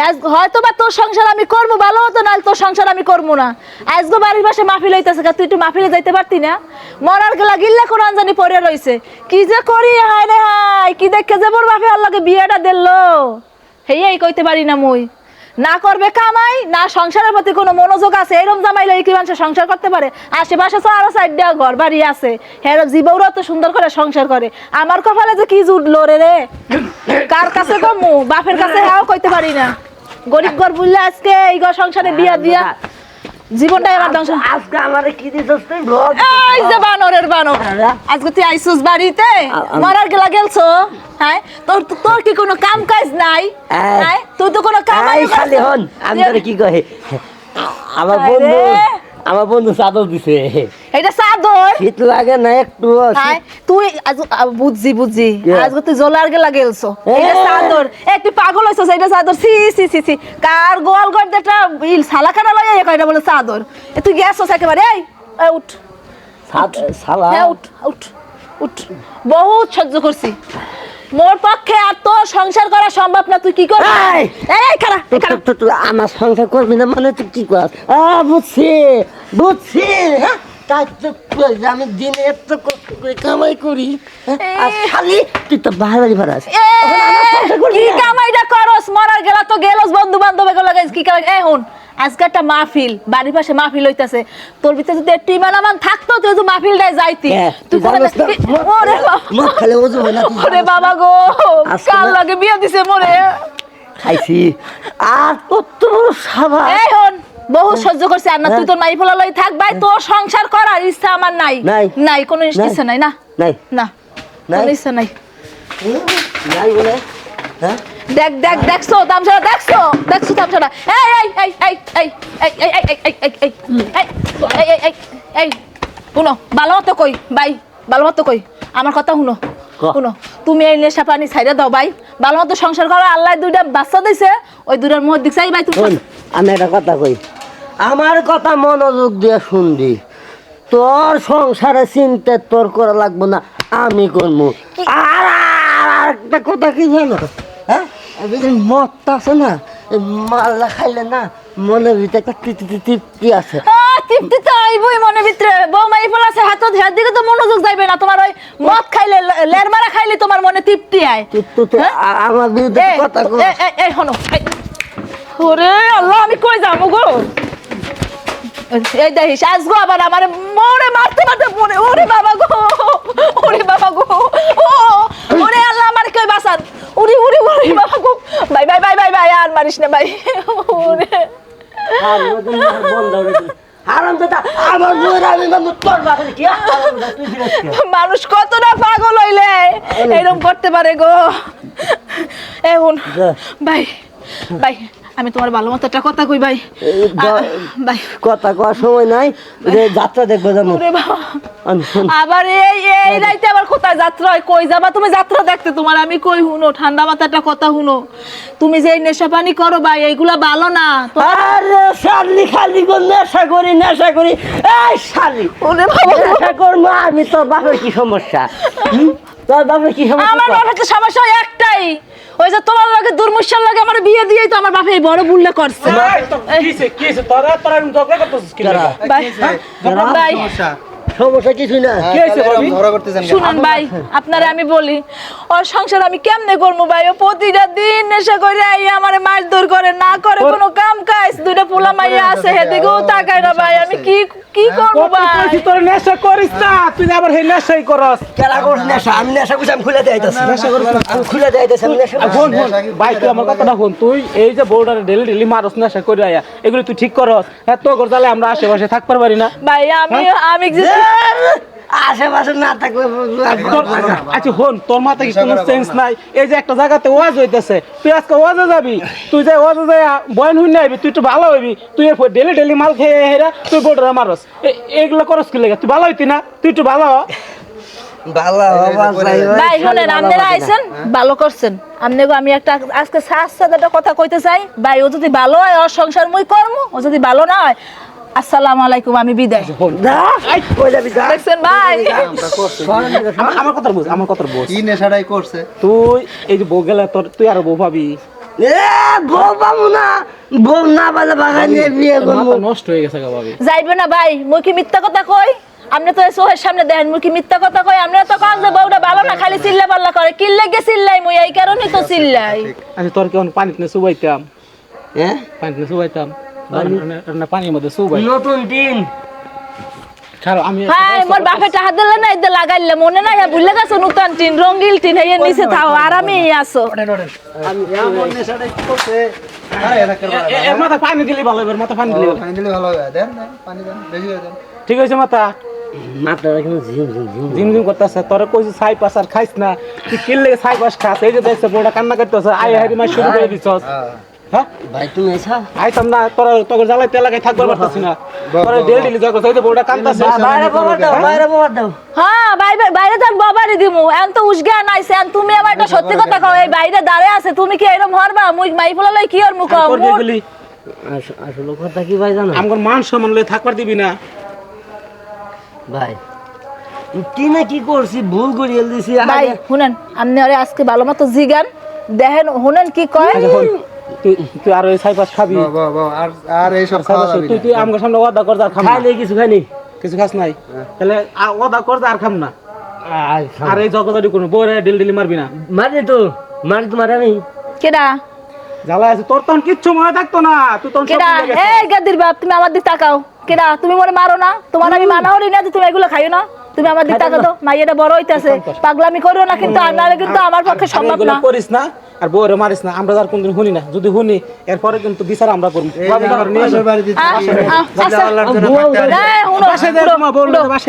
আজ হয়তো বা তোর সংসার আমি করবো ভালো হতো না, তোর সংসার আমি করবো না। আজকে বাড়ির পাশে মাহফিল হইতেছে, তুই একটু মাহফিলে যাইতে পারতি না? মরার গেলা গিল্লা কোরআন জানি পড়ে রইছে, কি যে করি হায় রে হায়, কি দেখে যে মোর বাপে আল্লাহকে বিয়েটা দিলো হেই কইতে পারি না। মুই না করবে কামাই, না সংসারের প্রতি কোনো মনোযোগ আছে। এরকম জামাই লই কি মানুষ সংসার করতে পারে? আশেপাশে তো আরো 4টা ঘর বাড়ি আছে, হ্যাঁ জীবনও তো সুন্দর করে সংসার করে। আমার কপালে যে কি জুটলো রে, কার কাছে কমু? বাপের কাছে হ্যাঁ কইতে পারি না। গরিব ঘর বুঝলে আজকে এই ঘর সংসারে বিয়া দিয়া জীবনটাই আমার ধ্বংস। আজকে আমারে কি দিছস তুই? ভোগ এই যে বানরের বানর, আজকে তুই আইছস বাড়িতে, মরার গেলা গেলছো। হ্যাঁ তোর কি কোনো কাম কাজ নাই? হ্যাঁ তুই তো কোনো কাম এই খালি হন, আমি তোরে কি কই, আমার বন্ধু চাদর দিছে। এটা চাদর শীত লাগে না একটু? তুই বুঝছি আজকে তুই জলার গেলা গেলছো, এটা চাদর। তুই পাগল হইছস, এটা চাদর। সি সি সি সি, কার গোয়াল ঘর যেটা সালা কাটা লইয়া কয়টা বলে চাদর। তুই গেছস একেবারে। এই উঠ শালা, হ্যাঁ উঠ উঠ উঠ, বহুত সহ্য করছি, মোর পক্ষে আর তোর সংসার করা সম্ভব না। তুই কি করবি? এই খাড়া তুই আমার সংসার করবি না মানে তুই কি কর? বুঝছি বুঝছি, হ্যাঁ তাই তো আমি দিনে এত কষ্ট করে কামাই করি, আর খালি তুই তো বাড়ি ভাড়াস। কি কামাইটা করস? মরার গেলা তো গেলস, বন্ধু বান্ধব লাগাইস কি কামাই? এখন আজকে একটা মাহফিল, বাড়ির পাশে মাহফিল হইতাছে, তোর ভিতরে যদি একটু ইমান থাকতো তুই তো মাহফিলটায় যাইতি। তুই ওরে বাবা গো, কাল লাগে বিয়া দিছে মোরে। খাইছি আর কত বড় সাবা। এখন বহু সহ্য করছি, আর না তুই তোর মাই ফলা লই থাক ভাই। তোর সংসার করার ইচ্ছা আমার নাই, নাই কোনো ইচ্ছা নাই। না নাই না কোনো ইচ্ছা নাই। নাই বলে হ্যাঁ দেখ দেখ দেখছো তামসাটা, দেখছো তামসাটা। এই এই এই এই এই এই এই এই এই এই এই এই এই এই শুনো, ভালো মতো কই ভাই, ভালো মতো কই, আমার কথা শুনো শুনো। তুমি এই নেশা পানি ছাইড়া দাও ভাই, ভালো মতো সংসার করো। আল্লাহ 2টা বাচ্চা দিছে, ওই 2টার মুখ দিক চাই ভাই। তুমি আমি একটা কথা কই, আমার কথা মনোযোগ দিয়ে শুনবি। তোর সংসারে চিন্তা তোর করা লাগবে না, আমি করবো। আর একটা কথা কি জানো, হ্যাঁ মদটা আছে না, মাল্লা খাইলে না মনের ভিতরে একটা তৃপ্তি আছে। তৃপ্তি তো আইবই মনের ভিতরে। বউ মাই ফেলাছে হাত দিকে তো মনোযোগ যাইবে না তোমার। ওই মদ খাইলে, লের মারা খাইলে তোমার মনে তৃপ্তি আয়। আমার বিরুদ্ধে কথা কই। এই শোনো, ওরে আল্লাহ আমি কই যাবো গো? এই দেখিস আজগো আবার আমার মোরে মারতে মারতে মরে। ওরে বাবা গো, ওরে বাবা গো, ওরে আল্লাহ আমার কই বাঁচান। উড়ি উড়ি উড়ি বাবা গো, ভাই ভাই ভাই ভাই ভাই আর মারিস না ভাই। ওরে মানুষ কতটা পাগল হইলে এরকম করতে পারে গো। এখন ভাই ভাই আমি তোমার ভালো মতো একটা কথা কই ভাই। ভাই কথা কওয়ার সময় নাই, যাত্রা দেখবো যাবো। আবার এই রাইতে আবার কোথায় যাত্রা হয়? কই যাবা তুমি যাত্রা দেখতে? তোমার আমি কই শুনো, ঠান্ডা মাথা একটা কথা শুনো, তুমি যে নেশা পানি করো ভাই এইগুলা ভালো না। আরে শালি খালি গো নেশা করি। এই শালি ওরে বাবা নেশা করবো আমি? তোর বাপের কি সমস্যা? তোর বাপের কি সমস্যা? আমার বাপের তো সমস্যা একটাই, ওই যে তোমার লাগে দুর্মুষার লাগে আমার বিয়ে দিয়েই তো আমার বাপে এই বড় বুল্লে করছে। কিছে তোরা ঝগড়া করতেছিস কি? ভাই সমস্যা কিছু না। শুনুন ভাই, আপনারা আমি বলি, ওর সংসার আমি কেমনে করবো ভাই? ও প্রতিটা দিন নেশা করে আইয়া আমারে মারধর করে, না করে কোনো কাম কাজ। 2টা পোলা মাইয়া আছে, হেদিকেও তাকায় না ভাই। আমি কি করবো ভাই? তুই তোর নেশা করিস না, তুই আবার হে নেশাই করস। কেলা করছ নেশা? আমি নেশা করছি, আমি খুলে দেইতাছি। নেশা করছ? আমি খুলে দেইতাছি। আমি নেশা শোন ভাই, তুই আমার কথাটা শোন। তুই এই যে বউডারে ডেলি মারস নেশা করে আয়া, এগুলো তুই ঠিক করস? হ্যাঁ তো গরজালে আমরা আশেপাশে থাকতে পারি না ভাই। আমি আশেপাশে না থাকলে আচ্ছা হন, তোর মাথায় কি কোনো সেন্স নাই? এই যে একটা জায়গাতে ওয়াজ হইতেছে, তুই আজকে ওয়াজে যাবি, তুই যে ওয়াজে যাই বয়ান হইন আইবি, তুই একটু ভালো হইবি। তুই ডেলি মাল খেয়ে হেরা তুই বউডারে মারস, এগুলো করস কি লেগে? তুই ভালো হইতি না? তুই একটু ভালো ভাই শোনেন, আপনারা আইছেন ভালো করছেন। আপনাকে আমি একটা আজকে সাথে একটা কথা কইতে চাই ভাই। ও যদি ভালো হয় ওর সংসার মুই করব, ও যদি ভালো না হয় আসসালামু আলাইকুম, আমি বিদায়। দেখছেন ভাই, আমার কথা বুঝ। কি নেশাটাই করছে? তুই এই যে বউ গেলে তুই আরো বউ পাবি। এ বউ পাবো না, বউ না পালে বাগান নিয়ে বিয়ে করবো। মাথা নষ্ট হয়ে গেছে গা ভাবি। যাইবে না ভাই, মুই কি মিথ্যা কথা কই? আপনি তো চোখের সামনে দেখেন মুই কি মিথ্যা কথা কই? আপনি তো কাজ যে বউটা ভালো না, খালি চিল্লা পাল্লা করে। কি লাগে চিল্লাই? মুই এই কারণেই তো চিল্লাই। আচ্ছা তোর কেমন পানি নে চুবাইতাম, হ্যাঁ পানি নে চুবাইতাম না, পানির মধ্যে চুবাই নতুন দিন ছাড়ো। আমি হ্যাঁ, মোর বাপে টাকা দিলে না, এদের লাগাইলে মনে নাই ভুলে গেছো? নতুন টিন, রঙ্গিল টিন, এই নিচে থাও, আরামে আসো। এর মাথা পানি দিলে ভালো হবে, মাথা পানি দিলে ভালো। পানি দিলে ভালো হবে। দেন দেন, পানি দেন, বেশি করে দেন। ঠিক আছে মাথা মাথাটা কিন্তু ঝিম ঝিম ঝিম ঝিমঝিম করতেছে। তোরা কইছিস ছাই পাস আর খাইস না, তুই কিনলে ছাই পাস খাস। এই যে দেখছে বড় কান্না করতেছে, আই হারি মাই শুরু করে দিছস। হ্যাঁ। হ্যাঁ ভাই তুমি এসা আইতাম না, তোরা তোকে জ্বালাই তেল লাগাই থাকবার পারতাছি না। তোরা ডেলি ডেলি যা করছ, এই যে বড় কান্দাছে। বাইরে বাবা দাও, বাইরে বাবা দাও। হ্যাঁ, বাইরে যান, বাবারই দিমু। এখন তো উসগা নাইছে, এখন তুমি আমার একটা সত্যি কথা কও, এই বাইরে দাঁড়ে আছে, তুমি কি এরকম হরবা? মুই মাই ফলাই কি আর মুখ করবি গুলি আসলে কথা কি ভাই জানো আমগর মান সম্মান লয়ে থাকবার দিবি না। ভাই কি না কি করছি, ভুল করিয়ে দিছি ভাই শুনেন, আপনি আরে আজকে ভালো মতো জিগান দেখেন, শুনেন কি কয়। আচ্ছা হল, তুই তুই আর ওই ছাই পাস খাবি? বাহ, বাহ, বাহ। আর এইসব ছাই খাওয়া পাস যাবে তুই না। তুই আমগর সামনে ওয়াদা কর আর খাম না। খাইলে কিছু খাইনি কিছু খাস নাই? তাহলে ওয়াদা কর আর খাম না। আর আর এই জগদারি কোনো বউরে ডেলি ডেলি মারবি না। মারি তো আমি কেডা জ্বালা আছে তোর, তখন কিচ্ছু মনে থাকতো না। তুই তখন সব কেডা? ভুলে গেছিস। এই গাদির বাপ, তুমি আমার দিকে তাকাও। কেডা? তুমি মনে মারো না? তোমার আমি মানা হরি না যে তুমি এগুলো খাইও না? তুমি আমার দিকে তাকাও তো। মাইয়াটা বড় হইতাছে, পাগলামি করিও না কিন্তু, নাহলে কিন্তু আমার পক্ষে আর সম্ভব এগুলো না। করিস না, আর বউরে মারিস না। আমরা আর কোনদিন শুনি না, যদি শুনি এরপরে কিন্তু বিচার আমরা করবো। এই যে আমার পাশের বাড়িতে আহ, থাকি। আহ, যদি আচ্ছা। আল্লাহর জন্য বউ থাকতে পারি। এই, শুনো, বাসায় যাই, শুনো, তোমার বউর শুনো। বাসায়